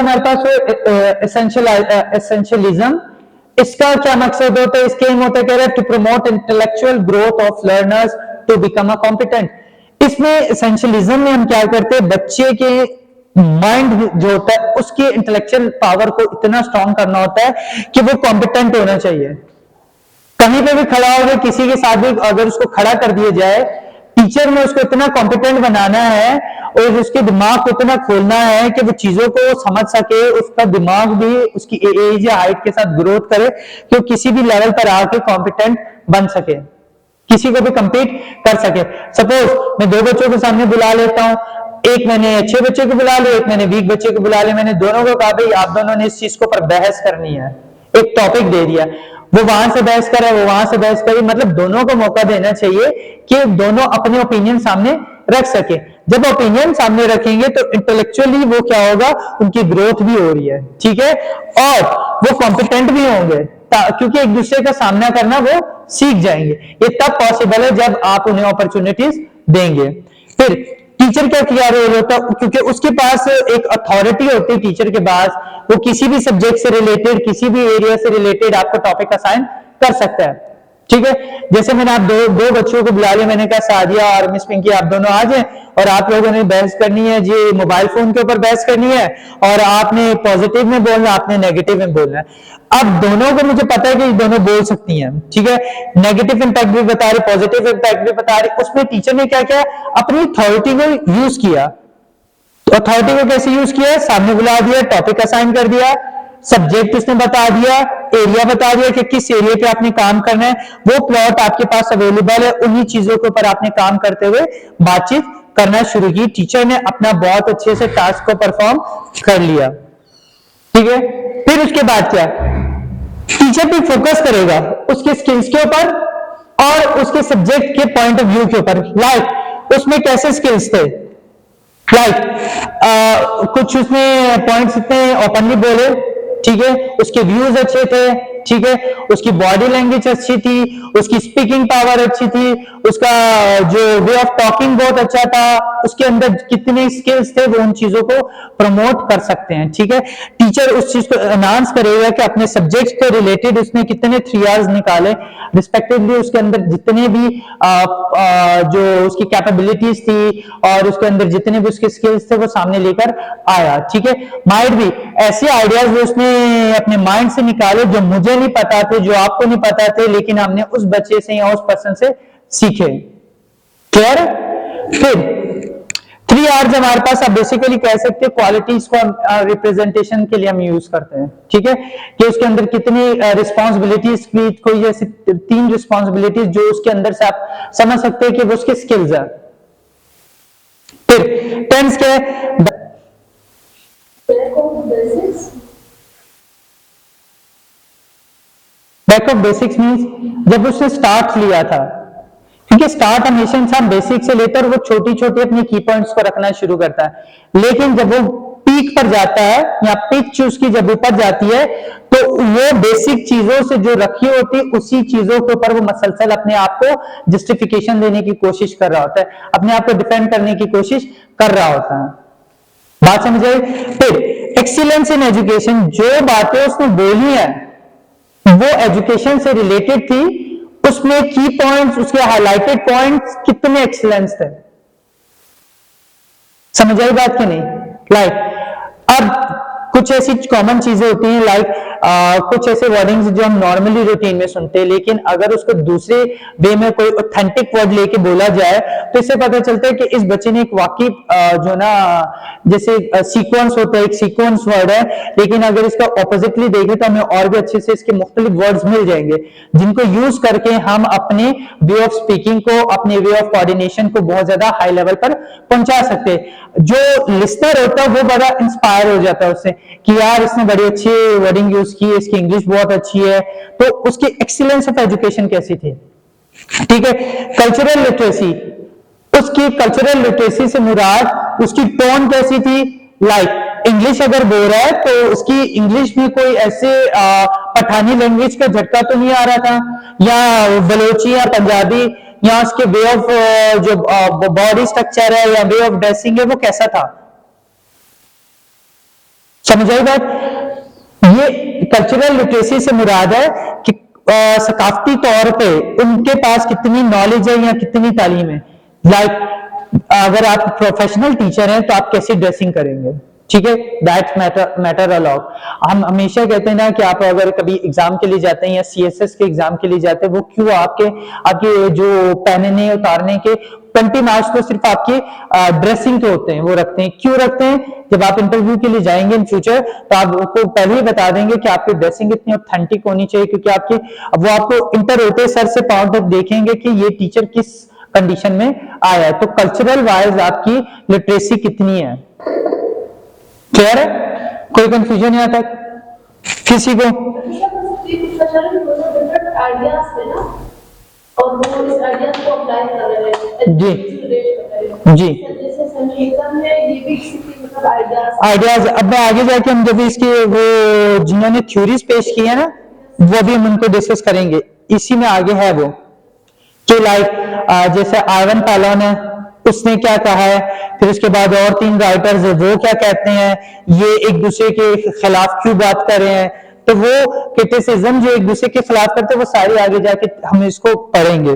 हमारे पास एसेंशियलिज्म, इसका क्या मकसद होता है, इसके एम होता है, कह रहा है to promote intellectual growth of learners to become a competent. इसमें एसेंशियलिज्म में हम क्या करते हैं, बच्चे के माइंड जो होता है उसकी इंटेलेक्चुअल पावर को इतना स्ट्रांग करना होता है कि वो कॉम्पिटेंट होना चाहिए। कहीं पे भी खड़ा होकर किसी के साथ भी अगर उसको खड़ा कर दिया जाए, टीचर ने उसको इतना कॉम्पिटेंट बनाना है और उसके दिमाग को इतना खोलना है कि वो चीजों को समझ सके, उसका दिमाग भी उसकी एज या हाइट के साथ ग्रोथ करे कि वो किसी भी लेवल पर आके कॉम्पिटेंट बन सके, किसी को भी compete कर सके। सपोज मैं दो बच्चों के सामने बुला लेता हूं, एक मैंने अच्छे बच्चे को बुला लिया, एक मैंने वीक बच्चे को बुला लिया, मैंने दोनों को कहा भाई आप दोनों ने इस चीज को पर बहस करनी है, एक टॉपिक दे दिया, वो वहां से बहस करे, वो वहां से बहस करे, मतलब दोनों को मौका देना चाहिए कि दोनों अपने ओपिनियन सामने रख सके। जब ओपिनियन सामने रखेंगे तो इंटेलेक्चुअली वो क्या होगा, उनकी ग्रोथ भी हो रही है, ठीक है, और वो कॉम्पिटेंट भी होंगे क्योंकि एक दूसरे का सामना करना वो सीख जाएंगे। ये तब पॉसिबल है जब आप उन्हें अपॉर्चुनिटीज देंगे। फिर टीचर का क्या रोल होता है, क्योंकि उसके पास एक अथॉरिटी होती है टीचर के पास, वो किसी भी सब्जेक्ट से रिलेटेड, किसी भी एरिया से रिलेटेड आपको टॉपिक असाइन कर सकता है, ठीक है। जैसे मैंने आप दो बच्चों को बुला लिया, मैंने कहा सादिया और मिस पिंकी आप दोनों आ जाएं और आप लोगों ने बहस करनी है जी, मोबाइल फोन के ऊपर बहस करनी है, और आपने पॉजिटिव में बोलना, आपने नेगेटिव में बोलना है। अब दोनों को मुझे पता है कि दोनों बोल सकती हैं, ठीक है, नेगेटिव इंपैक्ट भी बता रही, पॉजिटिव इंपैक्ट भी बता रही। उसमें टीचर ने क्या किया, अपनी अथॉरिटी को यूज किया। तो अथॉरिटी को कैसे यूज किया, सामने बुला दिया, टॉपिक असाइन कर दिया, सब्जेक्ट उसने बता दिया, एरिया बता दिया कि किस एरिया पे आपने काम करना है, वो प्लॉट आपके पास अवेलेबल है, उन्हीं चीजों के ऊपर आपने काम करते हुए बातचीत करना शुरू की। टीचर ने अपना बहुत अच्छे से टास्क को परफॉर्म कर लिया, ठीक है। फिर उसके बाद क्या, टीचर भी फोकस करेगा उसके स्किल्स के ऊपर और उसके सब्जेक्ट के पॉइंट ऑफ व्यू के ऊपर। लाइक उसमें कैसे स्किल्स थे, कुछ उसमें पॉइंट्स इतने ओपनली बोले, ठीक है, उसके व्यूज अच्छे थे, ठीक है, उसकी बॉडी लैंग्वेज अच्छी थी, उसकी स्पीकिंग पावर अच्छी थी, उसका जो वे ऑफ टॉकिंग बहुत अच्छा था, उसके अंदर कितने स्किल्स थे, वो उन चीजों को प्रमोट कर सकते हैं, ठीक है। टीचर उस चीज को अनाउंस करेगा कि अपने सब्जेक्ट के रिलेटेड उसने कितने 3 आवर्स निकाले, रिस्पेक्टिवली उसके अंदर जितने भी जो उसकी कैपेबिलिटीज थी और उसके अंदर जितने भी उसके स्किल्स थे वो सामने लेकर आया, ठीक है। माइट भी ऐसे आइडियाज उसने अपने माइंड से निकाले जो मुझे नहीं पता थे, जो आपको नहीं पता थे, लेकिन हमने उस बच्चे से या उस पर्सन से सीखे। क्लियर? फिर 3 आवर्स हमारे पास, आप बेसिकली कह सकते हैं क्वालिटीज को रिप्रेजेंटेशन के लिए हम यूज करते हैं, ठीक है, कि उसके अंदर कितनी रिस्पॉन्सिबिलिटीज की, कोई जैसे 3 रिस्पॉन्सिबिलिटीज जो उसके अंदर से आप समझ सकते हैं कि वो उसके स्किल्स है। फिर टेंस के बैक ऑफ बेसिक्स मीन्स जब उसने स्टार्ट लिया था, क्योंकि स्टार्ट हमेशा इंसान बेसिक से लेकर वो छोटी छोटी अपनी की पॉइंट्स को रखना शुरू करता है, लेकिन जब वो पीक पर जाता है या पिच उसकी जब ऊपर जाती है तो वो बेसिक चीजों से जो रखी होती है उसी चीजों के ऊपर वो मसलसल अपने आप को जस्टिफिकेशन देने की कोशिश कर रहा होता है, अपने आप को डिफेंड करने की कोशिश कर रहा होता है। बात समझ आई? फिर एक्सीलेंस इन एजुकेशन, जो बातें उसने बोली है वो एजुकेशन से रिलेटेड थी, उसमें की पॉइंट्स, उसके हाईलाइटेड पॉइंट्स कितने एक्सीलेंस थे। समझ आई बात कि नहीं? लाइक अब कुछ ऐसी कॉमन चीजें होती हैं, लाइक कुछ ऐसे वर्डिंग्स जो हम नॉर्मली रूटीन में सुनते हैं, लेकिन अगर उसको दूसरे वे में कोई ऑथेंटिक वर्ड लेके बोला जाए तो इससे पता चलता है कि इस बच्चे ने एक वाकई जो ना जैसे सीक्वेंस होता है, एक सीक्वेंस वर्ड है, लेकिन अगर इसका ऑपोजिटली देखें तो हमें और भी अच्छे से इसके मुख्तलिफ वर्ड्स मिल जाएंगे जिनको यूज करके हम अपने वे ऑफ स्पीकिंग को, अपने वे ऑफ कोऑर्डिनेशन को बहुत ज्यादा हाई लेवल पर पहुंचा सकते हैं। जो लिस्नर होता है वो बड़ा इंस्पायर हो जाता है उससे कि यार इसने बड़ी अच्छी वर्डिंग यूज की, इसकी इंग्लिश बहुत अच्छी है, तो उसकी एक्सीलेंस ऑफ एजुकेशन कैसी थी, ठीक है। कल्चरल लिटरेसी, उसकी कल्चरल लिटरेसी से मुराद उसकी टोन कैसी थी, लाइक इंग्लिश अगर बोल रहा है तो उसकी इंग्लिश में कोई ऐसे पठानी लैंग्वेज का झटका तो नहीं आ रहा था, या बलोची या पंजाबी, या उसके वे ऑफ जो बॉडी स्ट्रक्चर है या वे ऑफ ड्रेसिंग है वो कैसा था। समझ आई बात। ये कल्चरल लिटरेसी से मुराद है कि सकाफती तौर पे उनके पास कितनी नॉलेज है या कितनी तालीम है। अगर आप प्रोफेशनल टीचर हैं तो आप कैसी ड्रेसिंग करेंगे, ठीक है, दैट मैटर अलॉट। हम हमेशा कहते हैं ना कि आप अगर कभी एग्जाम के लिए जाते हैं या सीएसएस के एग्जाम के लिए जाते हैं, वो क्यों आपके जो पहनने उतारने के 20 मार्क्स तो सिर्फ आपकी ड्रेसिंग के होते हैं, वो रखते हैं। क्यों रखते हैं? जब आप इंटरव्यू के लिए जाएंगे इन फ्यूचर तो आपको पहले ही बता देंगे कि आपकी ड्रेसिंग इतनी ऑथेंटिक होनी चाहिए, क्योंकि वो आपको इंटर होते सर से पांव तक देखेंगे कि ये टीचर किस कंडीशन में आया है। तो कल्चरल वाइज आपकी लिटरेसी कितनी है, क्लियर है? कोई कंफ्यूजन यहाँ तक किसी को? जी जी आइडियाज। अब मैं आगे जाके हम जब इसकी वो जिन्होंने थ्योरीज पेश की है ना, वो भी हम उनको डिस्कस करेंगे। इसी में आगे है वो कि जैसे आइवन पैलोन है, उसने क्या कहा है, फिर उसके बाद और 3 राइटर्स है वो क्या कहते हैं, ये एक दूसरे के खिलाफ क्यों बात कर रहे हैं। तो वो क्रिटिसिज्म जो एक दूसरे के खिलाफ करते हैं वो सारी आगे जाके हम इसको पढ़ेंगे।